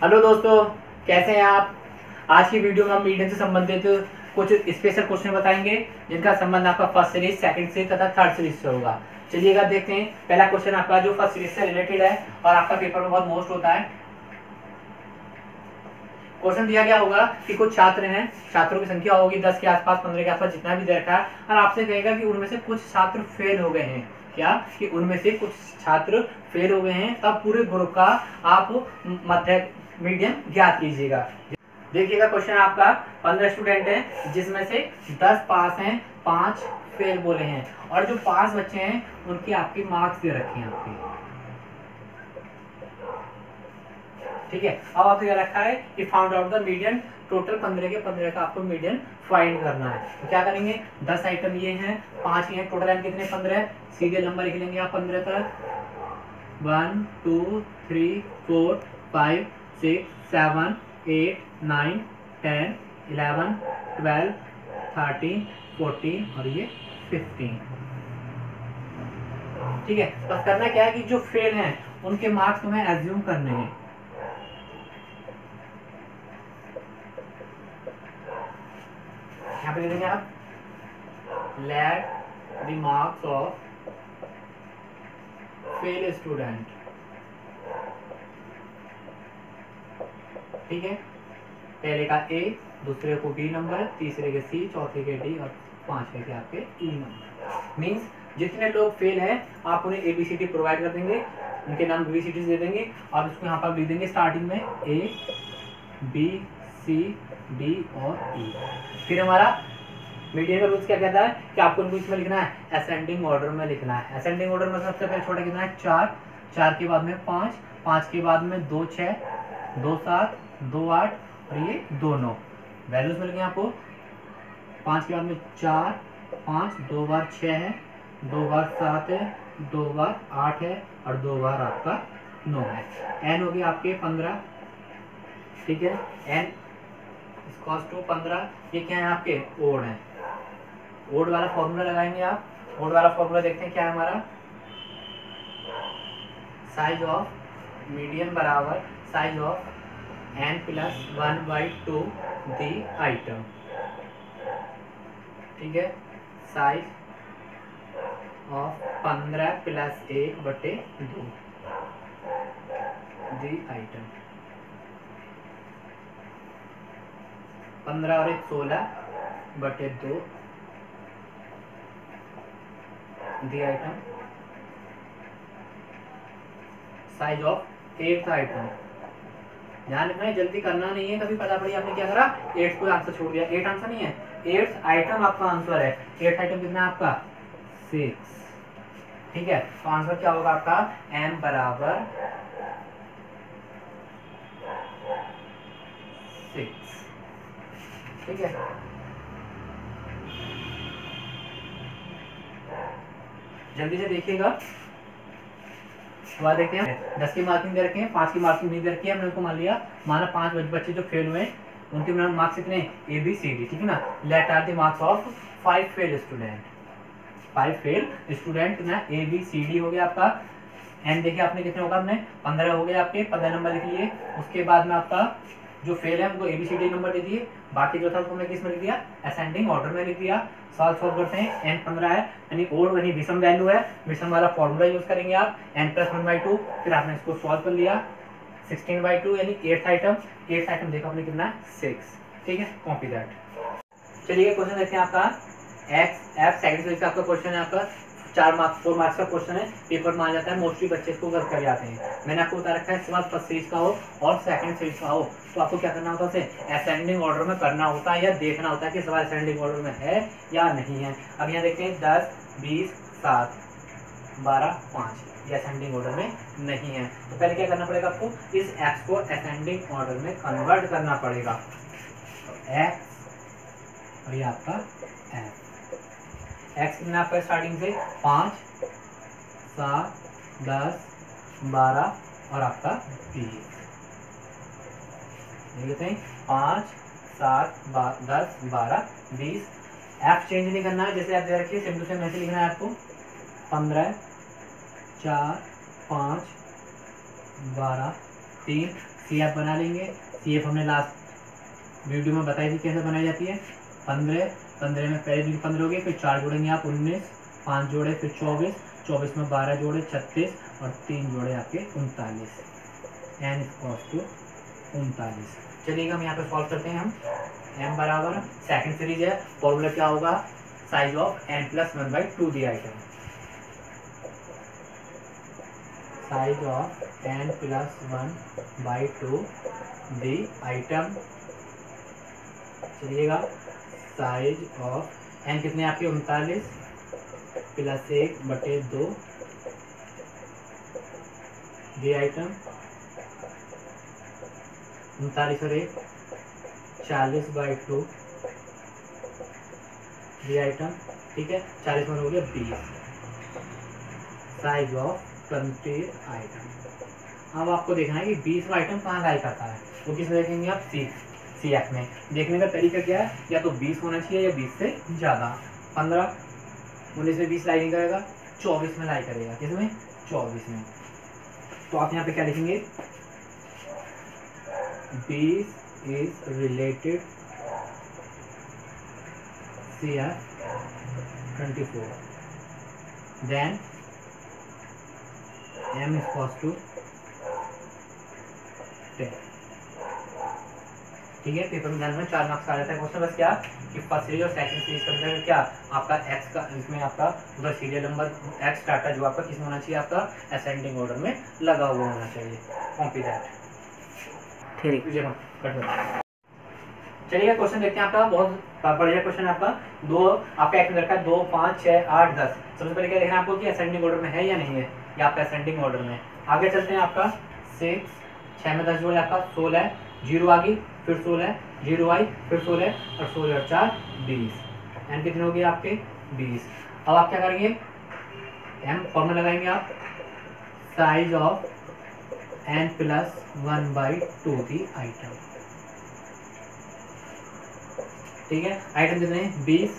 Hello दोस्तों, कैसे हैं आप। आज की वीडियो में हम मीडियम से संबंधित कुछ स्पेशल क्वेश्चन बताएंगे जिनका संबंध आपका फर्स्ट सीरीज, सेकंड सीरीज तथा थर्ड सीरीज से होगा। चलिएगा देखते हैं। पहला क्वेश्चन आपका जो फर्स्ट सीरीज से रिलेटेड है और आपका पेपर में बहुत मोस्ट होता है। क्वेश्चन दिया गया होगा कि कुछ छात्र हैं, छात्रों की संख्या होगी 10 के आसपास, 15 के आसपास, जितना भी दे रखा है, और आपसे कहेगा कि उनमें से कुछ छात्र फेल हो गए हैं। क्या कि उनमें से कुछ छात्र फेल हो गए हैं, तब पूरे ग्रुप का आप मध्य मीडियन ज्ञात कीजिएगा। देखिएगा क्वेश्चन आपका 15 स्टूडेंट हैं जिसमें से 10 पास हैं, 5 फेल बोले हैं, और जो 5 बच्चे हैं उनके आपके मार्क्स दे रखे हैं आपके। ठीक है, अब आपको क्या रखा है कि found out the median, total 15 के 15 का आपको मीडियन फाइंड करना है। तो क्या करेंगे, 10 आइटम ये हैं, 5 ये हैं, टोटल आइटम कितने 15, सीधे नंबर लिख लेंगे आप 15 तक। 1 2 3 4 5 6 7 8 9 10 11 12 13 14 और ये 15। ठीक है, बस करना क्या है कि जो फेल हैं उनके मार्क्स तुम्हें एज्यूम करने हैं। यहाँ पे देखेंगे आप, let the marks of fail student. ठीक है, पहले का ए, दूसरे को बी नंबर, तीसरे के सी, चौथे के डी और पांचवे के आपके ई नंबर। मीन्स जितने लोग फेल हैं आप उन्हें ABCD प्रोवाइड कर देंगे, उनके नाम ABCD दे देंगे। आप इसको यहाँ पर लिख देंगे स्टार्टिंग में A B C D और E। फिर हमारा मीडियन का रूल्स क्या कहता है कि आपको इनको इसमें लिखना है असेंडिंग ऑर्डर में लिखना है। असेंडिंग ऑर्डर में सबसे पहले छोटा कितना है 4, 4 के बाद में 5, 5 के बाद में 2 6, 2 7, 2 8 और ये 2 9। वैल्यूज मिल गए आपको। 5 के बाद में 4 5, 2 बार 6 है, 2 बार 7 है, 2 बार 8 है और 2 बार आपका 9 है। n हो गया आपके 15। ठीक है, n इक्वल्स टू 15। ये क्या है आपके ओड है। ओड वाला फॉर्मूला लगाएंगे आप। ओड वाला फॉर्मूला देखते हैं क्या है हमारा। साइज ऑफ मीडियन बराबर size of n plus 1/2 th item. ठीक है, size of 15 plus 1/2 th item. 15 और 1 16/2 th item. Size of 8th item. ध्यान रखना है, जल्दी करना नहीं है, कभी पता पड़ी आपने क्या करा 8 को आंसर छोड़ दिया। 8 आंसर नहीं है, 8th आइटम आपका आंसर है। 8th आइटम कितना है आपका 6। ठीक है, तो आंसर क्या होगा आपका m बराबर 6। ठीक है, जल्दी से देखिएगा। वहाँ देखते हैं 10 की मार्किंग दे रखे हैं, 5 की मार्किंग नहीं दे रखी है। हमने उनको मान लिया, माना 5 बच्चे जो फेल हुए उनके मार्क्स कितने ABCD। ठीक है ना, let are the marks of 5 fail student. 5 fail student ना ABCD हो गया आपका। एन देखिए आपने कितने होगा, हमने 15 हो गए आपके, 15 नंबर लिख लिए। उसके बाद में आपका जो फेल है उनको ABCD नंबर दे दिए। बाकी जो था उसको हमने किस में लिख दिया, असेंडिंग ऑर्डर में लिख दिया। सॉल्व करते हैं, n 15 है यानी ओड यानी विषम वैल्यू है, विषम वाला फॉर्मूला यूज करेंगे आप n + 1/2। फिर आपने इसको सॉल्व कर लिया 16/2 यानी 8th आइटम। 8th आइटम देखो आपने कितना है 6। ठीक है, कॉपी दैट। चलिए क्वेश्चन देखते हैं आपका F सेकंड सीरीज का आपका क्वेश्चन है आपका 4 मार्क्स का क्वेश्चन है। पेपर में आ जाता है, मोस्टली बच्चे इसको कर कर जाते हैं। मैंने आपको बता रखा है सवाल फर्स्ट सीरीज का हो और सेकंड सीरीज का हो तो आपको क्या करना होता है, असेंडिंग ऑर्डर में करना होता है या देखना होता है कि सवाल असेंडिंग ऑर्डर में है या नहीं है। अब यहाँ देखते हैं 10 20 7 12 5 ये असेंडिंग ऑर्डर में नहीं है। तो पहले क्या करना पड़ेगा आपको, इस एक्स को असेंडिंग ऑर्डर में कन्वर्ट करना पड़ेगा। तो एक्स और ये आपका एफ। एक्स कितना आपका स्टार्टिंग से 5 7 10 12 और आपका 20। देखते हैं 5 7 10 12 20। एफ चेंज नहीं करना है, जैसे आप दे रखिए सेम टू सेम ऐसे लिखना है आपको। 15 4 5 12 3 सी एफ बना लेंगे। सी एफ हमने लास्ट वीडियो में बताई थी कैसे बनाई जाती है। 15 15 में पहले डिजिट 15 हो गई, फिर 4 जोड़ेंगे आप 19, 5 जोड़े फिर 24, 24 में 12 जोड़े 36 और 3 जोड़े आपके 39। N equals to 39। चलिएगा हम यहाँ पे सॉल्व करते हैं। हम m बराबर सेकंड सीरीज है, फॉर्मूला क्या होगा, size of n+1/2 the item, size of n+1/2 the item. चलिएगा साइज ऑफ n कितने आपके 39 प्लस 1/2 दी आइटम, 39 और 1 40/2 दी आइटम। ठीक है, 40 में हो गया 20, साइज ऑफ 20 आइटम। अब आपको देखना है कि 20वां आइटम कहाँ लाई करता है, वो किस देखेंगे आप, सी एफ में। देखने का तरीका क्या है, या तो 20 होना चाहिए या 20 से ज़्यादा। 15 19 में 20 लाई नहीं करेगा, 24 में लाई करेगा, किसमें, 24 में। तो आप यहाँ पे क्या लिखेंगे, 20 is related CF24, then m is equals to 10। ठीक है, पेपर में ध्यान में 4 मार्क्स आ जाता है क्वेश्चन। बस क्या कि फर्स्ट सीरीज और सेकंड सीरीज के अंदर क्या आपका एक्स का, इसमें आपका उधर सीरियल नंबर एक्स डाटा जो आपका किस में होना चाहिए, आपका असेंडिंग ऑर्डर में लगा हुआ होना चाहिए। Copy that. ठीक है, चलिए क्वेश्चन देखते हैं। आपका बहुत बढ़िया क्वेश्चन है आपका। दो आपका एक्स रखा है 2 5 6 8 10। सबसे पहले क्या देखना है आपको कि असेंडिंग ऑर्डर में है या नहीं है, या आपका असेंडिंग ऑर्डर में। आगे चलते हैं, आपका 6 6 में 10 जोड़े आपका 16, 0 आ गई फिर 16, 0 आई फिर 16 और 16 और 4 20। एन कितने हो गए आपके 20। अब आप क्या करेंगे, एम फॉर्मूला लगाएंगे आप, साइज ऑफ n+1/2 की आइटम। ठीक है, आइटम कितने हैं 20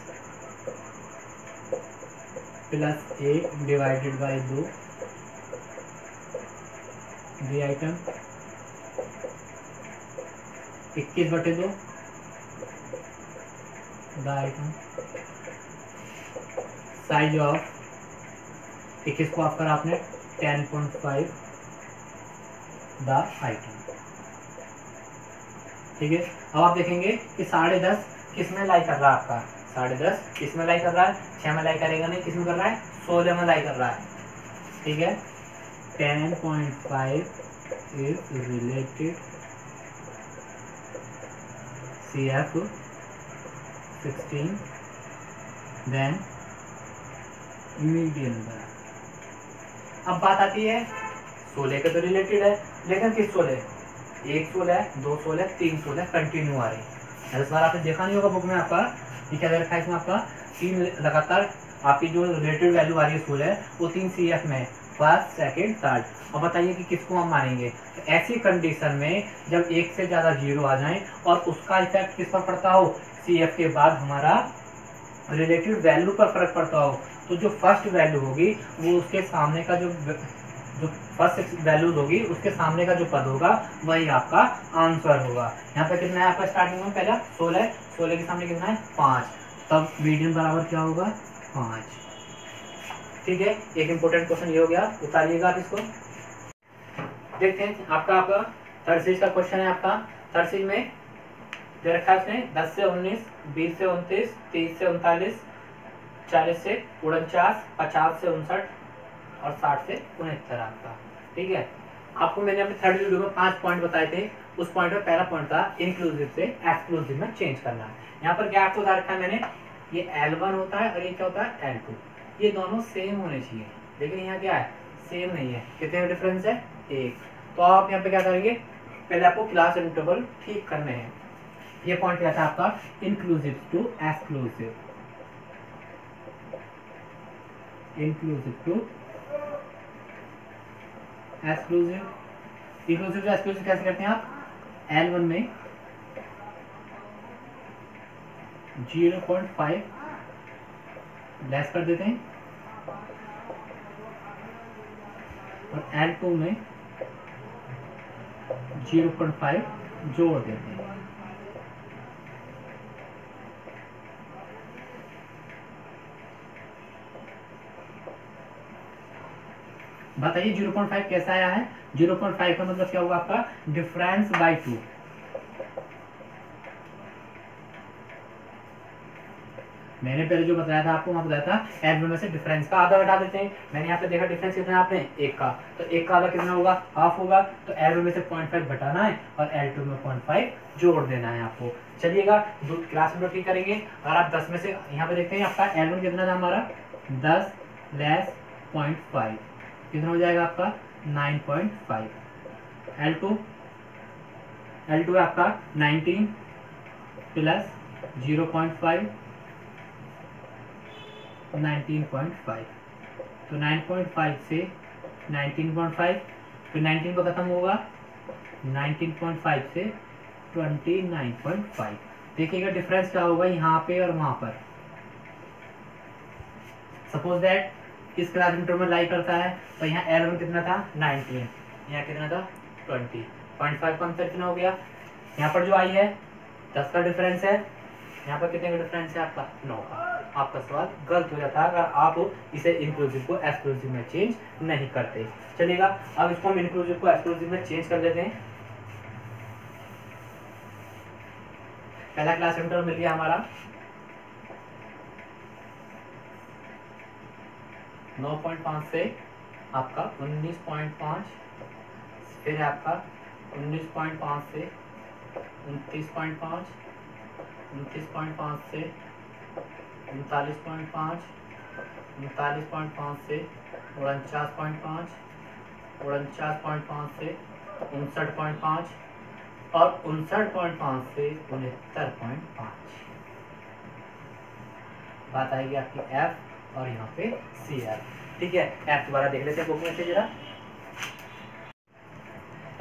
plus 1 divided by 2 the item, 21/2 the item. Size of 21 को आपका आपने 10.5 द आइटम। ठीक है, अब आप देखेंगे कि 10.5 किस में लाई कर रहा है, आपका 10.5 किस में लाई कर रहा है, 6 में लाई करेगा नहीं, किस में कर रहा है, 16 में लाई कर रहा है। ठीक है, 10.5 is related CF16, then median number. अब बात आती है 16 के तो रिलेटेड है, लेकिन किस 16, 1 16 है, 2 16 3 16 कंटिन्यू आ रही है। इस बार आपने देखा नहीं होगा बुक में आपका ये क्या दे रखा है, इसमें आपका 3 लगातार आपकी जो रिलेटेड वैल्यू आ रही है 16 वो 3 CF में, फर्स्ट सेकंड थर्ड। और बताइए कि किसको हम मानेंगे। तो ऐसी कंडीशन में जब 1 से ज़्यादा 0 आ जाए और उसका इफेक्ट किस पर पड़ता हो, CF के बाद हमारा रिलेटेड वैल्यू पर फर्क पड़ता हो, तो जो फर्स्ट वैल्यू होगी वो उसके सामने का जो फर्स्ट वैल्यू होगी उसके सामने का जो पद होगा वही आपका आंसर होगा। यहाँ पे कितना है आपका स्टार्टिंग में, पहला 16, 16 के सामने कितना है 5, तब मीडियन बराबर क्या होगा 5। ठीक है, एक इंपॉर्टेंट क्वेश्चन ये हो गया, उतारिएगा आप इसको। देखते हैं आपका थर्ड सीरीज का क्वेश्चन है। आपका थर्ड सीरीज में दे रखा है इसने 10 से 19, 20 से 29, 30 से 39, 40 से 49, 50 से 59 और 60 से 69 आपका। ठीक है, आपको मैंने अपने थर्ड वीडियो में 5 पॉइंट बताए थे। उस पॉइंट में पहला पॉइंट था इंक्लूसिव से एक्सक्लूसिव में चेंज करना। यहाँ पर क्या आपको बता रखा है मैंने, ये L1 होता है और ये क्या होता है L2, ये दोनों सेम होने चाहिए, लेकिन यहाँ क्या है सेम नहीं है। कितने डिफरेंस है 1। तो आप यहाँ पे क्या करेंगे, पहले आपको क्लास इंटरवल ठीक करने हैं। ये पॉइंट क्या था आपका, inclusive to exclusive, inclusive to exclusive. Inclusive to exclusive कैसे करते हैं आप, L1 में 0.5 लेस कर देते हैं और L2 में 0.5 जोड़ देते हैं। बताइए 0.5 कैसा आया है? 0.5 का मतलब क्या होगा आपका? Difference bye 2। मैंने पहले जो बताया था आपको, वहां बताया था L2 में से डिफरेंस का आधा घटा देते हैं। मैंने यहाँ पे देखा डिफरेंस कितना है आपने, 1 का, तो 1 का आधा कितना होगा? हाफ होगा। तो L2 में से 0.5 घटाना है और L2 में 0.5 जोड़ देना है आपको। चलिएगा क्लास में ठीक करेंगे। अगर आप 10 में से यहाँ पे देखते हैं आपका L1 कितना था हमारा, 10 लेस 0.5 कितना हो जाएगा आपका? 9.5। L2 है आपका 19 प्लस 0.5 19.5। तो 9.5 से 19.5, फिर 19 पर खत्म होगा, 19.5 से 29.5। देखिएगा डिफरेंस क्या होगा यहाँ पे और वहां पर। सपोज दैट इस क्लास मीटर में लाई करता है, तो यहाँ L1 कितना था? 19, यहाँ कितना था? 20.5 का अंतर कितना हो गया? यहाँ पर जो आई है 10 का डिफरेंस है, यहाँ पर कितने का डिफरेंस है आपका? 9 का। आपका सवाल गलत हो जाता है अगर आप इसे इंक्लूसिव को एक्सक्लूसिव में चेंज नहीं करते। चलिएगा अब इसको हम इंक्लूसिव को एक्सक्लूसिव में चेंज कर देते हैं। पहला क्लास इंटरवल मिल गया हमारा 9.5 से आपका 19.5, फिर आपका 19.5 से 29.5, 29.5 से 39.5, 39.5 से 49.5, 49.5 से 59.5 और 59.5 से 69.5। बात आएगी आपकी F और यहाँ पे CF। ठीक है, F दोबारा देख लेते हैं बुक में से जरा।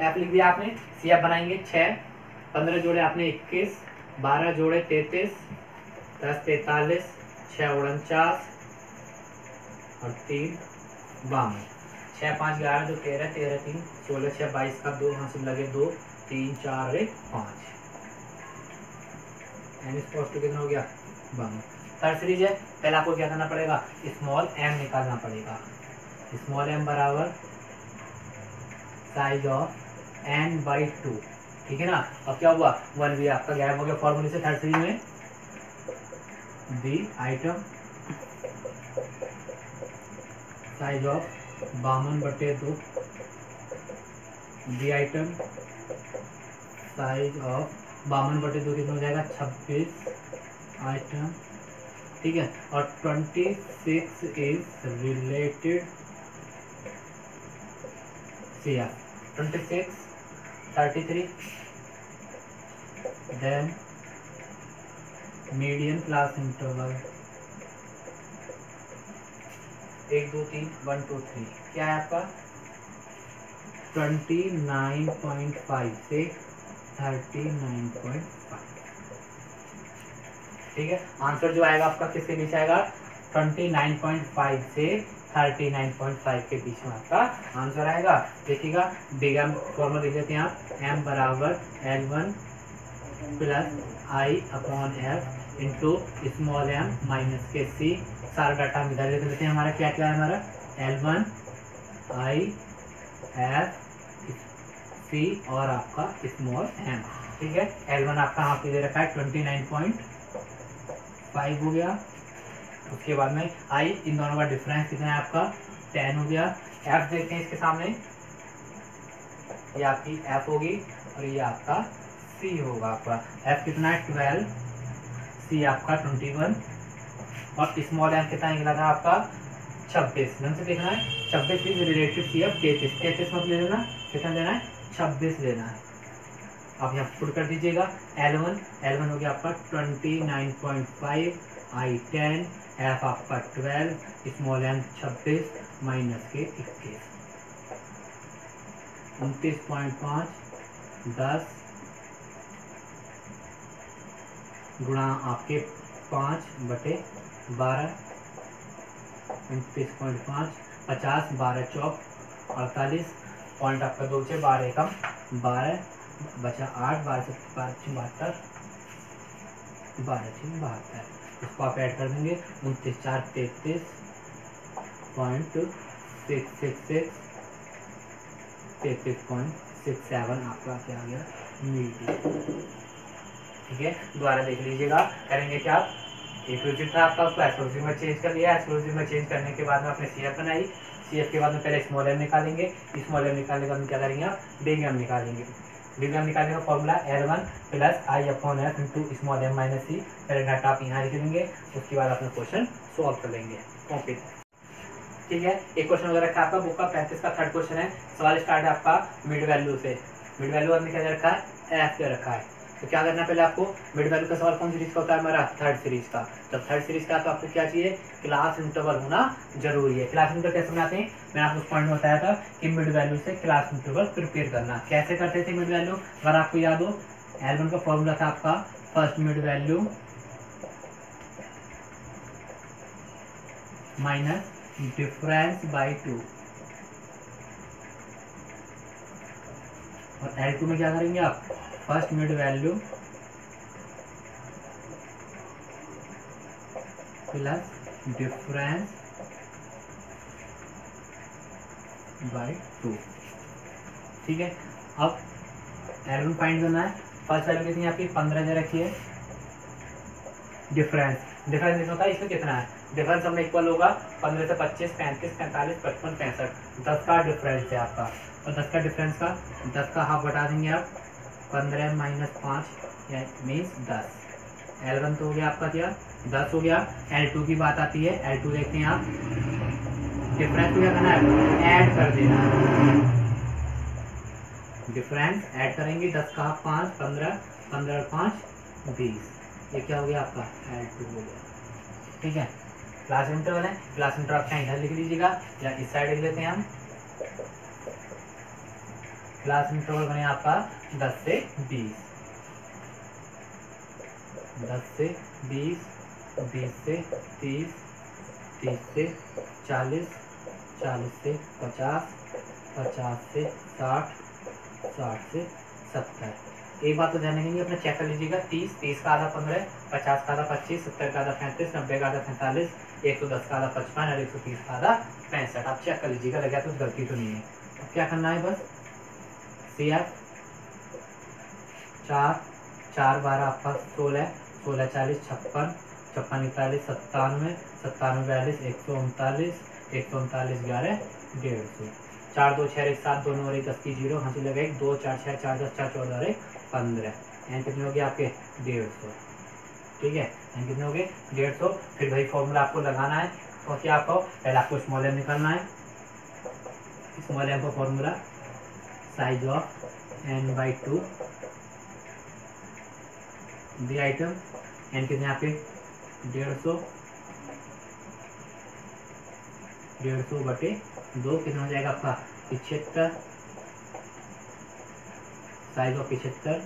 F लिख दिया आपने, CF बनाएंगे 6, 15 जोड़े आपने 21, 12 जोड़े 33, 10 43, 6 49 और 3 52, 6 5 11 जो 13, 13 3 16, 6 22 का 2 यहाँ से लगे 2 3 4 1 5। एन स्पॉस्ट कितना हो गया? 52। थर्ड सीरीज है, पहले आपको क्या करना पड़ेगा? स्मॉल m निकालना पड़ेगा। स्मॉल m बराबर साइज ऑफ n/2। ठीक है ना। अब क्या हुआ? 1 भी आपका गायब हो गया फॉर्मूले से थर्ड सीरीज में। B item size of 52/2, B item size of 52/2 कितना हो जाएगा? 26 आइटम। ठीक है, और 26 is related CF। 26 33, then median class interval 1 2 3 1 2 3 क्या है आपका? 29.5 से 39.5। ठीक है, आंसर जो आएगा आपका किसके बीच आएगा? 29.5 से 39.5 के बीच में आपका आंसर आएगा। देखिएगा बिगम फॉर्मूला लिख देते हैं आप, m बराबर L1 plus I upon F into small m minus के c। सारा डाटा हम इधर लिख देते हैं। हमारा क्या क्या है? हमारा L1 आई एफ c और आपका स्मॉल m। ठीक है, L1 आपका यहाँ पे दे रखा है 29.5 हो गया। उसके बाद में आई, इन दोनों का डिफरेंस कितना है आपका? 10 हो गया। F देखते हैं इसके सामने, ये आपकी F होगी और ये आपका C होगा। आपका F कितना है? 12, C आपका 21 और स्मॉल m कितना निकला था आपका? 26। ढंग से देखना है, 26 इज रिलेटेड CF 33। 33 मत ले लेना, कितना लेना है? 26 लेना है। आप यहाँ पुट कर दीजिएगा। L1 हो गया आपका 29.5, I 10, F आपका 12, स्मॉल m 26 माइनस के 21, 29.5 10 गुणा आपके 5/12, 29.5 50 12 चौक 48 पॉइंट आपका 2 बचे, 12 कम 12 बचा 8, 12 से 72, 12 6 72, इसको आप ऐड कर देंगे 29 4 33.666 33.67 आपका क्या आ गया मीडियन। ठीक है, दोबारा देख लीजिएगा। करेंगे क्या, एक्सक्लूसिव था आपका, उसको एक्सक्लूसिव में चेंज कर लिया। एक्सक्लूसिव में चेंज करने के बाद में आपने CF बनाई। CF के बाद में पहले स्मॉल m निकालेंगे। स्मॉल m निकालने के बाद में क्या करेंगे आप, बिग m निकालेंगे। बिग m निकालने का formula L1 plus I/F into small m minus C. पहले डाटा आप यहाँ लिख लेंगे, उसके बाद अपना क्वेश्चन सॉल्व कर लेंगे। ओके, ठीक है। एक क्वेश्चन वगैरह रखा है आपका बुक का 35 का थर्ड क्वेश्चन है। सवाल स्टार्ट है आपका मिड वैल्यू से। मिड वैल्यू आपने क्या दे रखा है, एफ दे रखा है। तो क्या करना है, पहले आपको मिड वैल्यू का सवाल कौन सीरीज का होता है हमारा, थर्ड सीरीज का। जब थर्ड सीरीज का तो आपको क्या चाहिए, क्लास इंटरवल होना जरूरी है। क्लास इंटरवल कैसे बनाते हैं, मैंने आपको उस पॉइंट में बताया था कि मिड वैल्यू से क्लास इंटरवल प्रिपेयर करना कैसे करते थे। मिड वैल्यू अगर आपको याद हो, L1 का फॉर्मूला था आपका first mid value minus difference by 2, और L2 में क्या करेंगे आप, first mid value plus difference by 2। ठीक है, अब L1 फाइंड करना है। फर्स्ट वैल्यू कितनी है आपकी, 15 दे रखी है। डिफरेंस डिफरेंस होता है इसमें कितना है, डिफरेंस हमें इक्वल होगा 15 से 25 35 45 55 65, 10 का डिफरेंस है आपका। और 10 का डिफरेंस का 10 का हाफ बटा देंगे आप, 15 माइनस 5 मीन्स 10। L1 तो हो गया आपका क्या, 10 हो गया। L2 की बात आती है, L2 देखते हैं आप, डिफरेंस को क्या करना है, ऐड कर देना है। डिफरेंस ऐड करेंगे, 10 का हाफ 5 15 15 और 5 20, ये क्या हो गया आपका L2 हो गया। ठीक है, क्लास इंटरवल है, क्लास इंटरवल आप इधर लिख लीजिएगा या इस साइड लिख लेते हैं हम। क्लास इंटरवल बने आपका 10 से 20, 10 से 20, 20 से 30, 30 से 40, 40 से 50, 50 से 60, 60 से 70। एक बात तो ध्यान रखेंगे, अपना चेक कर लीजिएगा, 30 का आधा 15, 50 का आधा 25, 70 का आधा 35, 90 का आधा 45, 110 का आधा 55 और 130 का आधा 65। आप चेक कर लीजिएगा, लगा तो गलती तो नहीं है। अब क्या करना है, बस CF 4 4 12 आपका 16, 16 40 56, 56 41 97, 97 42 139, 139 11 150। 4 2 6 1 7 2 9 1 10 की 0 हाँ लगा 1 2 4 6 4 10 4 14 और 1 15। एंड कितने हो गए आपके 150। ठीक है, एंड कितने हो गए 150। फिर वही फॉर्मूला आपको लगाना है। तो क्या आपको पहले आपको स्मॉल m निकालना है। स्मॉल m का formula size of n/2 the item, and कितने यहाँ पे 150 बटे 2 कितना हो जाएगा आपका 75। Size of 75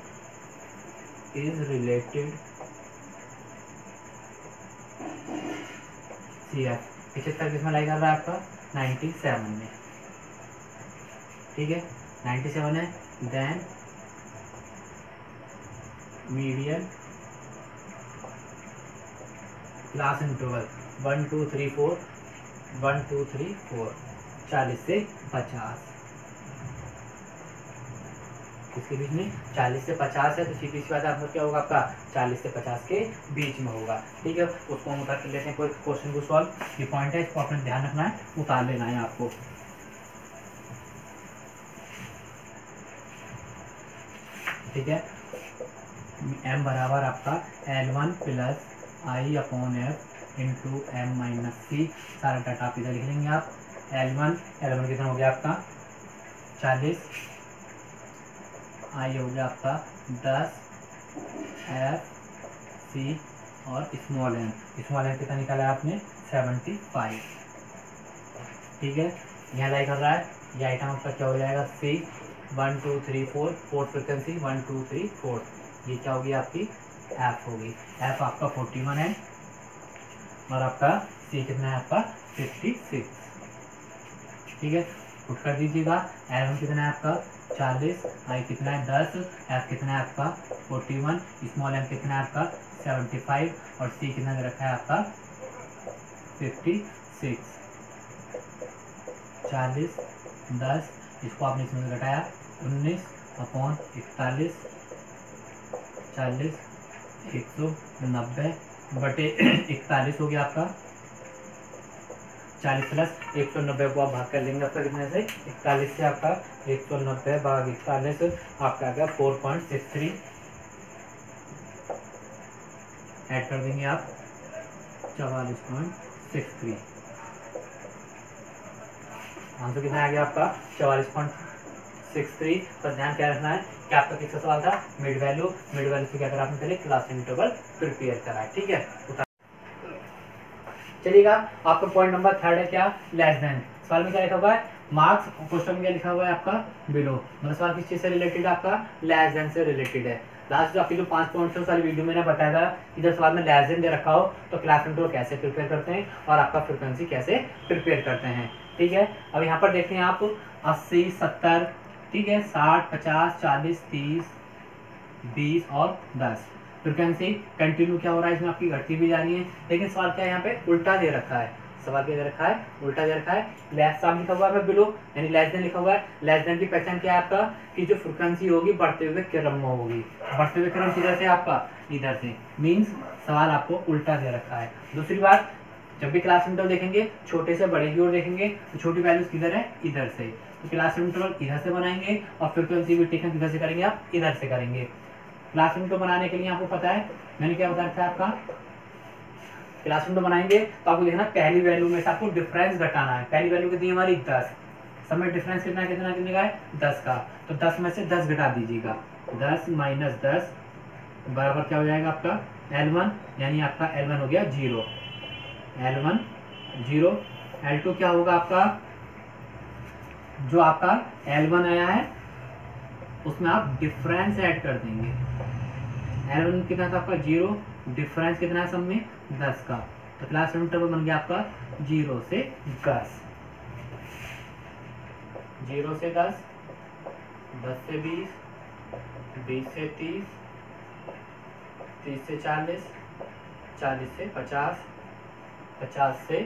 is related CF। 75 किसमें लाई कर रहा है आपका 97 में। ठीक है, 97 है। देन मीडियन क्लास इंटरवल 1 2 3 4 1 2 3 4 40 से 50, इसके बीच में 40 से 50 है, तो सीधी सी बात है आपका क्या होगा, आपका 40 से 50 के बीच में होगा। ठीक है, उसको हम उतार कर लेते हैं कोई क्वेश्चन को सॉल्व। ये पॉइंट है, इसको आपने ध्यान रखना है, उतार लेना है आपको। ठीक है, m बराबर आपका L1 plus I/F into m minus C. सारा डाटा आप इधर लिख लेंगे आप। L1 कितना हो गया आपका 40, I हो गया आपका 10, F C और स्मॉल m कितना निकाला है आपने 75। ठीक है, यहाँ लाई कर रहा है, ये आइटम आपका क्या हो जाएगा C 1 2 3 4 फोर्थ फ्रिक्वेंसी 1 2 3 4, ये क्या होगी आपकी F होगी। F आपका 41 है और आपका C कितना है आपका 56। ठीक है, पुट कर दीजिएगा। L1 कितना है आपका 40, I कितना है 10, F कितना है आपका 41, स्मॉल m कितना है आपका 75 और C कितना दे रखा है आपका 56। 40 10 इसको आपने इसमें से घटाया 19/41 40 190 बटे 41 हो गया आपका। 40 प्लस 190 को आप भाग कर लेंगे आपका कितने से 41 से आपका 190 भाग 41 आपका आ गया 4.63 ऐड कर देंगे आप 44.63। आंसर कितना आ गया आपका 44.63। पर ध्यान क्या रखना है कि आपका किसका सवाल था मिड वैल्यू से क्या करा आपने पहले क्लास इंटरवल प्रिपेयर करा है। ठीक है चलिएगा आपका पॉइंट नंबर 3 है क्या लेस देन। सवाल में क्या लिखा हुआ है मार्क्स, क्वेश्चन में क्या लिखा हुआ है आपका बिलो। मतलब सवाल किस चीज से रिलेटेड है आपका लेस देन से रिलेटेड है। लास्ट जो आपके जो 5 पॉइंट्स है सारी वीडियो मैंने बताया था कि जब सवाल में लेस देन दे रखा हो तो क्लास इंटरवल कैसे प्रिपेयर करते हैं और आपका फ्रीक्वेंसी कैसे प्रिपेयर करते हैं। ठीक है अब यहाँ पर देखते हैं आप 80 70 ठीक है 60 50 40 30 20 और 10 फ्रिक्वेंसी कंटिन्यू क्या हो रहा है इसमें आपकी घटती भी जा रही है। लेकिन सवाल क्या है यहाँ पे उल्टा दे रखा है। सवाल क्या दे रखा है उल्टा दे रखा है। लेस साम लिखा हुआ है बिलो यानी लेस देन लिखा हुआ है। लेस देन की पहचान क्या है आपका कि जो फ्रिक्वेंसी होगी बढ़ते हुए क्रम में होगी। बढ़ते हुए क्रम किधर से आपका इधर से मीन्स सवाल आपको उल्टा दे रखा है। दूसरी बात जब भी क्लास इंटरवल देखेंगे छोटे से बड़े की ओर देखेंगे तो छोटी वैल्यूज किधर है इधर से। तो क्लास इंटरवल इधर से बनाएंगे और फ्रिक्वेंसी भी टेकन किधर से करेंगे आप इधर से करेंगे। क्लास विंडो बनाने के लिए आपको पता है मैंने क्या बता रखा है आपका क्लास विंडो बनाएंगे तो आपको देखना पहली वैल्यू में से आपको डिफरेंस घटाना है। पहली वैल्यू कितनी है हमारी 10 समय डिफरेंस कितना कितना कितने का है 10 का। तो 10 में से 10 घटा दीजिएगा 10 - 10 बराबर क्या हो जाएगा आपका L1 यानी आपका L1 हो गया 0 L1 0 L2 क्या होगा आपका जो आपका L1 आया है उसमें आप डिफरेंस ऐड कर देंगे। L1 कितना था आपका 0 डिफरेंस कितना है सब में 10 का। तो क्लास इंटरवल बन गया आपका 0 से 10 0 से 10 10 से 20 20 से 30 30 से 40 40 से 50 50 से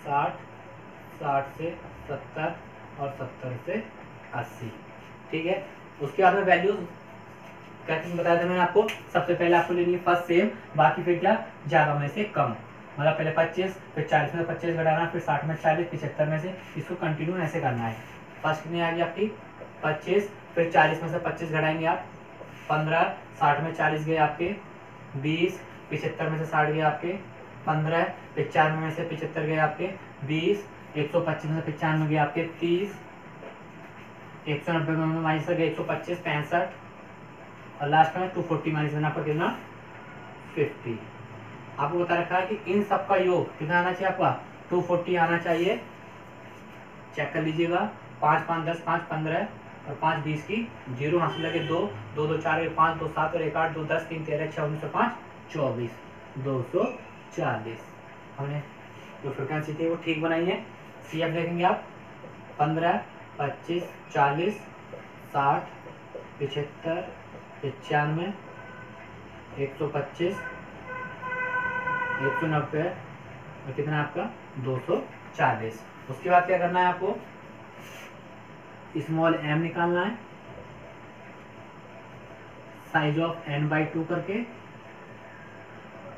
60 60 से 70 और 70 से 80। ठीक है उसके बाद में वैल्यूज कैसे बताया था मैंने आपको सबसे पहले आपको लेनी है फर्स्ट सेम बाकी फिर क्या ज्यादा में से कम। मतलब पहले 25 फिर 40 में 25 घटाना फिर 60 में 40 75 में से इसको कंटिन्यू ऐसे करना है। फर्स्ट कितनी आ गई आपकी 25 फिर 40 में से 25 घटाएंगे आप 15 60 में 40 गए आपके 20 75 में से 60 गए आपके 15 95 में से 75 गए आपके 20 125 में से 95 गए आपके 30 190 में माइनस कर गए 125 65 और लास्ट में 240 माइनस करना आपका कितना 50। आपको बता रखा है कि इन सब का योग कितना आना चाहिए आपका 240 आना चाहिए। चेक कर लीजिएगा 5 5 10 5 15 और 5 20 की 0 हासिल लगे 2 2 2 4 1 5 2 7 और 1 8 2 10 3 13 6 19 5 24 240 हमने जो फ्रिक्वेंसी थी वो ठीक बनाई है। सी एफ देखेंगे आप 15 25 40 60 75 95 125 190 और कितना आपका 240। उसके बाद क्या करना है आपको स्मॉल m निकालना है साइज ऑफ n/2 करके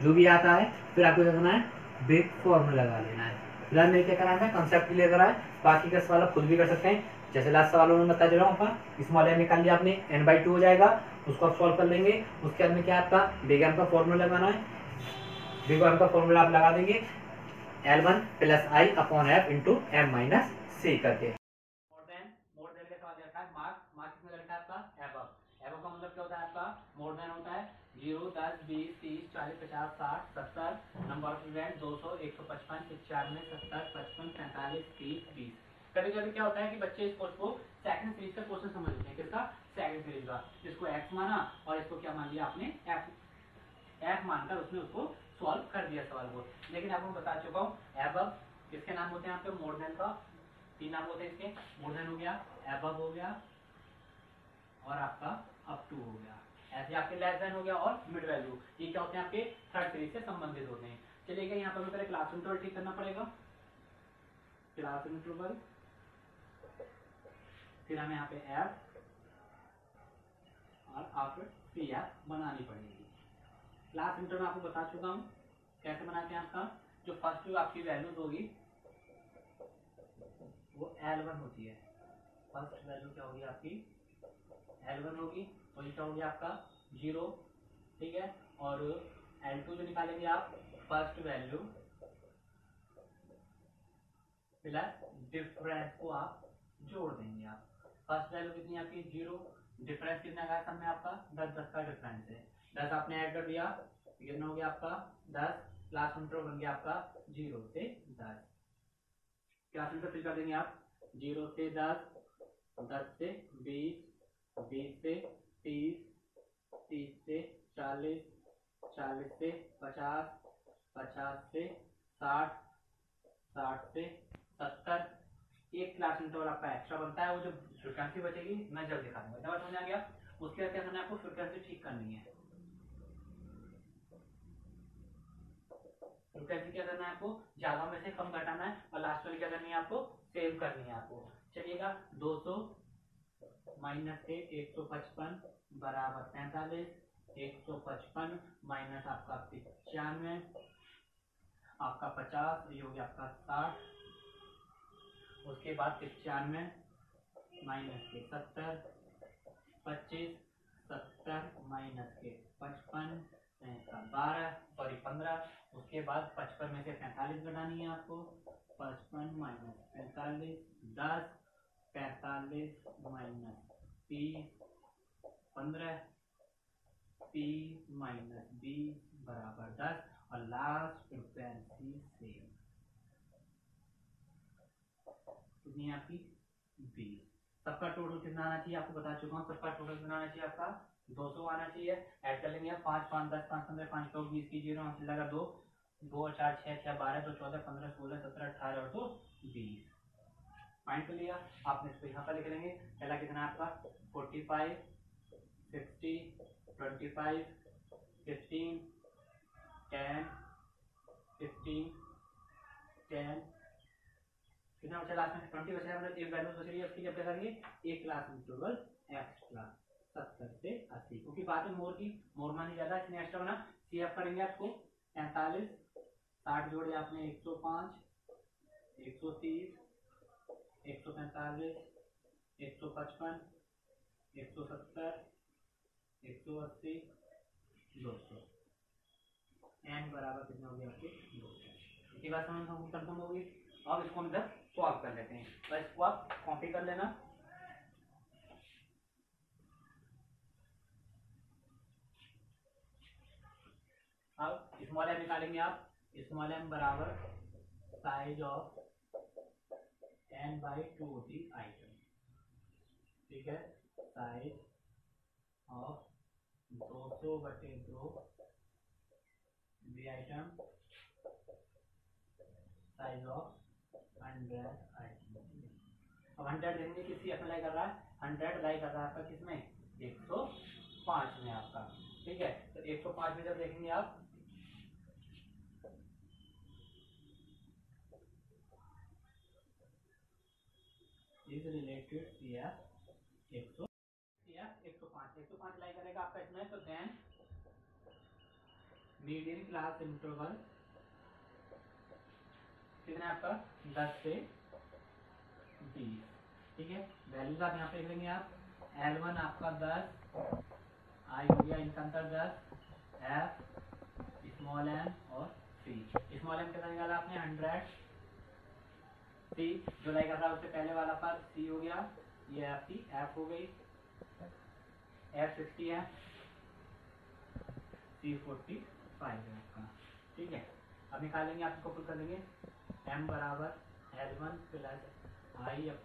जो भी आता है। फिर आपको क्या करना है बिग फॉर्मूला लगा लेना है। फिलहाल मैं क्या करा है कंसेप्ट क्लियर करा है बाकी का सवाल आप खुद भी कर सकते हैं। जैसे लास्ट सवाल में बता दे रहा हूँ आपका स्मॉल m निकाल लिया आपने n/2 हो जाएगा उसको आप सॉल्व कर लेंगे। उसके बाद में क्या आपका बिग m का फॉर्मूला लगाना है। बिग m का फॉर्मूला आप लगा देंगे L1 + I/F × m - c करके। मोर देन का सवाल दे रखा है मार्क्स कितना दे रखा है आपका एबव का मतलब क्या होता है आपका मोर देन होता है 0 10 20 30 40 50 60 70 नंबर ऑफ इवेंट 200 155 95 70 55 45 30 20। कभी कभी क्या होता है कि बच्चे इस कोर्स को सेकंड सीरीज का क्वेश्चन समझ लेते हैं। किसका सेकंड सीरीज का इसको x माना और इसको क्या मान लिया आपने f मानकर उसने उसको सॉल्व कर दिया सवाल को। लेकिन आपको बता चुका हूँ एबव किसके नाम होते हैं आपके मोर देन का तीन नाम होते हैं इसके, मोर देन हो गया, एबव हो गया और आपका अप टू हो गया। ऐसे आपके लेस देन हो गया और मिड वैल्यू, ये क्या होते हैं आपके थर्ड सीरीज से संबंधित होते हैं। चलिए यहाँ पर पहले क्लास इंटरवल ठीक करना पड़ेगा, क्लास इंटरवल, फिर हमें यहाँ पे एफ और आप सी एफ बनानी पड़ेगी। क्लास इंटरवल आपको बता चुका हूँ कैसे बनाते हैं। आपका जो फर्स्ट आपकी वैल्यूज होगी वो L1 होती है, फर्स्ट वैल्यू क्या होगी आपकी L1 होगी, और ये क्या होगी आपका 0, ठीक है। और L2 जो निकालेंगे आप फर्स्ट वैल्यू प्लस डिफरेंस को आप जोड़ देंगे। आप फर्स्ट वैल्यू कितनी आपकी 0, डिफरेंस कितना है सब में आपका 10 का डिफरेंस है, 10 आपने ऐड कर दिया, कितना हो गया आपका 10, क्लास इंटरवल बन गया आपका 0 से 10। क्लास इंटरवल फिर कर देंगे आप 0 से 10, 10 से 20, 20 से 30, 30 से 40, 40 से 50, 50 से 60, 60 से 70। एक क्लास इंटरवल आपका एक्स्ट्रा बनता है, वो जो फ्रीक्वेंसी बचेगी मैं जल्द दिखा दूंगा। इतना समझ आ गया। उसके बाद क्या करना है आपको, फ्रीक्वेंसी ठीक करनी है। फ्रीक्वेंसी क्या करना है आपको, ज्यादा में से कम घटाना है, और लास्ट वाली क्या करनी है आपको, सेव करनी है आपको। चलिएगा 200 माइनस से 155 बराबर 45, 155 माइनस आपका 95, आपका 50, ये हो गया आपका 60, उसके बाद 95 माइनस के 70, 25, 70 माइनस के 55, 12 सॉरी 15, उसके बाद 55 में से 45 घटानी है आपको, 55 माइनस 45 10, 45 माइनस 30 15, 30 माइनस 20 बराबर 10, और लास्ट फ्रीक्वेंसी सेम कितनी है आपकी 20। सबका टोटल कितना आना चाहिए आपको बता चुका हूँ, सबका टोटल कितना आना चाहिए आपका 200 आना चाहिए। ऐड कर लेंगे 5 5 10 5 15 5 तो 20 की 0 हमसे लगा 2 2 4 6 6 12 2 14 15 16 17 18 और 2 20। फाइंड कर लिया आपने, इसको यहाँ पर लिख लेंगे। पहला कितना है आपका 45 60 25 15 10 15 10 कितना बचा लास्ट में 20 बचा, मतलब एक वैल्यू बच रही है उसकी, जब क्या करेंगे एक क्लास इंटरवल एक्स्ट्रा 70 से 80, क्योंकि बात है मोर की, मोर मानी ज्यादा इसने एक्स्ट्रा बना। सीएफ करेंगे आपको 45, 60 जोड़े आपने 105, 130, 145, 155, 170, 180, 200, एन बराबर कितना हो गया आपके 200। इसकी बात समझ कंफर्म होगी। अब इसको हम इधर सॉल्व कर लेते हैं, तो इसको आप कॉपी कर लेना। अब स्मॉल एम निकालेंगे आप, स्मॉल एम बराबर size of n/2 the item, ठीक है, size of 200/2 the item, size of 100 item. अब 100 देखेंगे किसी अपने लाई कर रहा है, 100 लाई कर रहा है आपका किसमें 105 में आपका, ठीक है। तो 105 में जब देखेंगे आप इज रिलेटेड CF 105 लाई करेगा आपका इसमें, तो देन मीडियन क्लास इंटरवल कितना है आपका 10 से 20, ठीक है। वैल्यूज आप यहाँ पे लिख लेंगे आप, L1 आपका 10, आई हो गया इनका अंतर 10, F स्मॉल एम और C, स्मॉल एम कितना निकाला आपने 100, C जो लाई कर रहा है उससे पहले वाला पर C हो गया, ये आपकी F हो गई, F 60 है, C 45 है आपका, ठीक है। अब निकालेंगे आप इसको पुट कर देंगे, M बराबर L1 plus I/F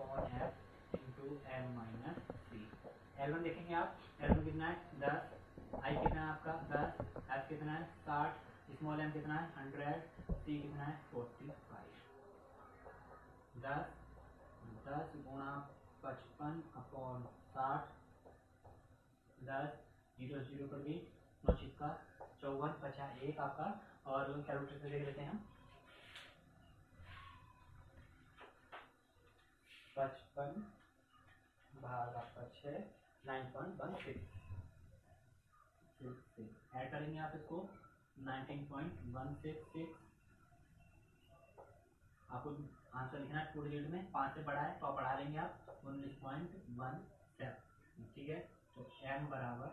into M minus C। L1 देखेंगे आप, L1 कितना है 10, I कितना है आपका 10, F कितना है 60, स्मॉल m कितना है 100, C कितना है 45, 10 10 गुणा 55 अपॉन 60 10 0 0 कर गई 9 छिक्का 54 50 1 आपका। और कैलकुलेटर से देख लेते हैं हम 55 भाग आपका 6 9.16 ऐड करेंगे आप इसको 19.166। आपको आंसर लिखना है पूरे डिजिट में 5 से बड़ा है तो आप बढ़ा लेंगे आप 19.17। ठीक है, तो m बराबर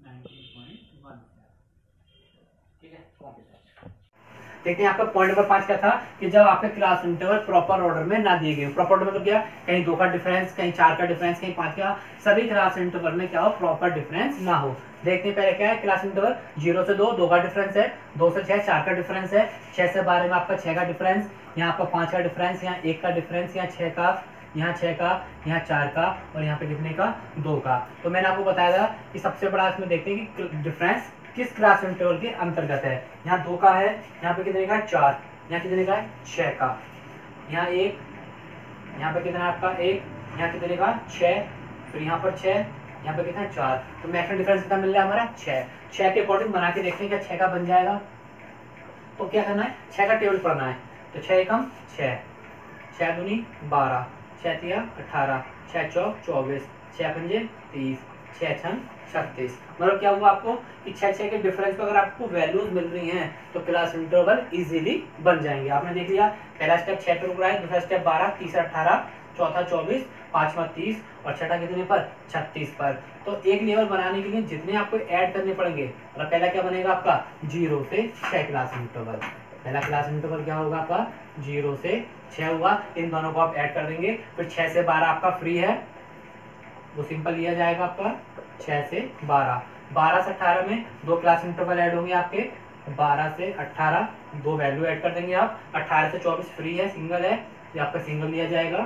19.17। ठीक है, देखते हैं आपका पॉइंट नंबर 5 क्या था कि जब आपके क्लास इंटरवल प्रॉपर ऑर्डर में ना दिए गए। प्रॉपर ऑर्डर मतलब क्या, कहीं 2 का डिफरेंस, कहीं 4 का डिफरेंस, कहीं 5 का, सभी क्लास इंटरवल में क्या हो, प्रॉपर डिफरेंस ना हो। देखते हैं पहले क्या है क्लास इंटरवल। 0 से 2 का डिफरेंस है, 2 से 6 4 का डिफरेंस है, 6 से 12 में आपका 6 का डिफरेंस, यहाँ आपका 5 का डिफरेंस, यहाँ 1 का डिफरेंस, यहाँ 6 का, यहाँ 6 का, यहाँ 4 का, और यहाँ पे कितने का, 2 का। तो मैंने आपको बताया था कि सबसे बड़ा इसमें देखते हैं कि डिफरेंस किस क्लास इंटरवल के अंतर्गत है। यहाँ 2 का है, यहाँ पे कितने का है, 4, यहाँ कितने का है, 6 का, यहाँ 1, यहाँ पे कितना है आपका 1, यहाँ कितने का 6, फिर यहाँ पर 6, यहाँ पे कितना है 4। तो मैक्सिमम डिफरेंस कितना मिल रहा है हमारा 6। 6 के अकॉर्डिंग बना के देखते हैं क्या 6 का बन जाएगा। तो क्या करना है, 6 का टेबल पढ़ना है। तो 6 एकम 6, 6 दूनी 12, 6 तिया 18, 6 चौक 24, 6 पंजे 30, 6 छन 36। मतलब क्या हुआ आपको कि 6 के डिफरेंस पे अगर आपको वैल्यूज मिल रही हैं तो क्लास इंटरवल इजीली बन जाएंगे। आपने देख लिया पहला स्टेप 6 पे रुक रहा है, दूसरा स्टेप 12, तीसरा 18, चौथा 24, पांचवा 30 और छठा कितने पर 36 पर। तो एक लेवल बनाने के लिए जितने आपको ऐड करने पड़ेंगे, मतलब पहला क्या बनेगा आपका 0 से 6 क्लास इंटरवल। पहला क्लास इंटरवल क्या होगा आपका 0 से 6 हुआ, इन दोनों को आप ऐड कर देंगे। फिर 6 से 12 आपका फ्री है, वो सिंपल लिया जाएगा आपका 6 से 12। 12 से 18 में 2 क्लास इंटरवल ऐड होंगे आपके, 12 से 18 2 वैल्यू ऐड कर देंगे आप। 18 से 24 फ्री है, सिंगल है, ये आपका सिंगल लिया जाएगा।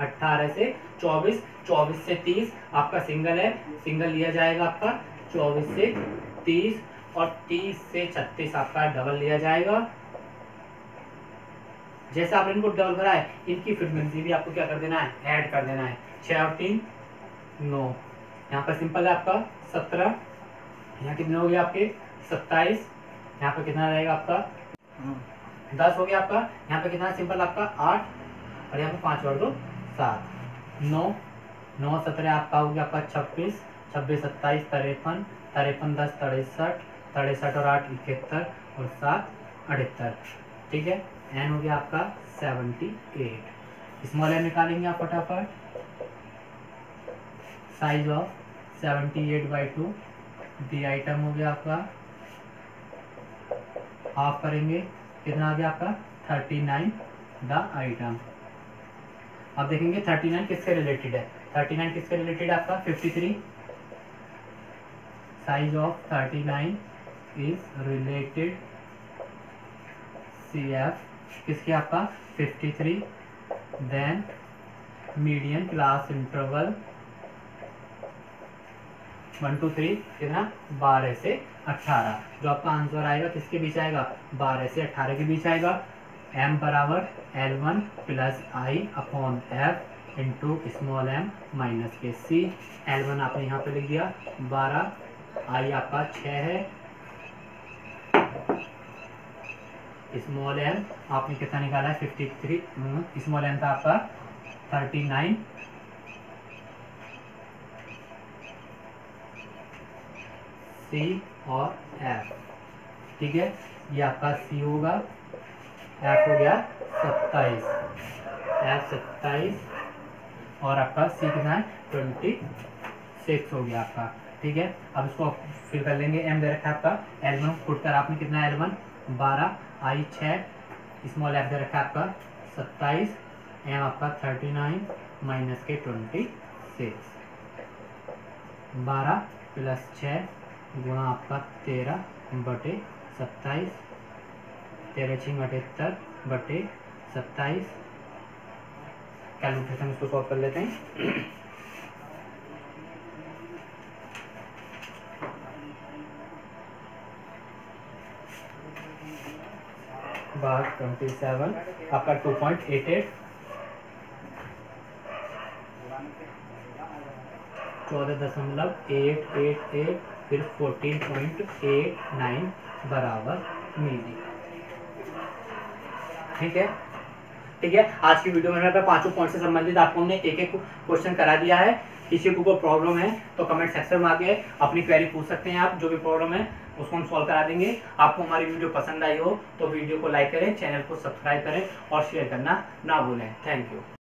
18 से 24, 24 से 30 आपका सिंगल है, सिंगल लिया जाएगा आपका। 24 से 30 और 30 से 36 आपका डबल लिया जाएगा। जैसे आपने इनको डबल करा है, इनकी फ्रीक्वेंसी भी आपको क्या कर देना है, ऐड कर देना है। 6 और 3 9, यहाँ पर सिंपल है आपका 17, यहाँ कितने हो गए आपके 27, यहाँ पर कितना रहेगा आपका 10 हो गया आपका, यहाँ पे कितना सिंपल आपका 8 और यहाँ पे 5 और 2 7, 9 9 17 आपका हो गया आपका 26, 26 27 53, 53 10 63, 63 और 8 71 और 7 78। ठीक है, एन हो गया आपका 78। स्मॉल एन निकालेंगे आप फटाफट। साइज ऑफ 78/2, दी आइटम हो गया आपका, हाफ करेंगे कितना आ गया आपका 39 द आइटम। अब देखेंगे 39 किससे रिलेटेड है। 39 किससे रिलेटेड है आपका 53। Size of 39 is related CF किसके आपका 53। देन मीडियन क्लास इंटरवल 1 2 3 कितना 12 से 18। जो आपका आंसर आएगा किसके बीच आएगा 12 से 18 के बीच आएगा। m बराबर L1 plus I upon F into small m minus के C। L1 आपने यहाँ पे लिख दिया 12, I आपका 6 है, स्मॉल m आपने कितना निकाला है 53, स्मॉल m था आपका 39, C और F। ठीक है, ये आपका C होगा, F हो गया 27, F 27 और आपका C कितना है 26 हो गया आपका। ठीक है, अब इसको फिल कर लेंगे। M दे रखा है आपका L1 फुट कर आपने कितना है L1 12, I 6, स्मॉल f दे रखा है आपका 27, M आपका 39 माइनस के 26, 12 प्लस 6 गुणा आपका 13 बटे 27, 13 6 78 बटे 27। कैलकुलेशन इसको सॉल्व कर लेते हैं। भाग 27 आपका 2.88, 14.888 फिर 14.89 बराबर मिली। ठीक है, ठीक है। आज की वीडियो में मैं पांचों पॉइंट से संबंधित आपको हमने एक एक क्वेश्चन करा दिया है। किसी को कोई प्रॉब्लम है तो कमेंट सेक्शन में आके अपनी क्वेरी पूछ सकते हैं आप, जो भी प्रॉब्लम है उसको हम सॉल्व करा देंगे। आपको हमारी वीडियो पसंद आई हो तो वीडियो को लाइक करें, चैनल को सब्सक्राइब करें और शेयर करना ना भूलें। Thank you.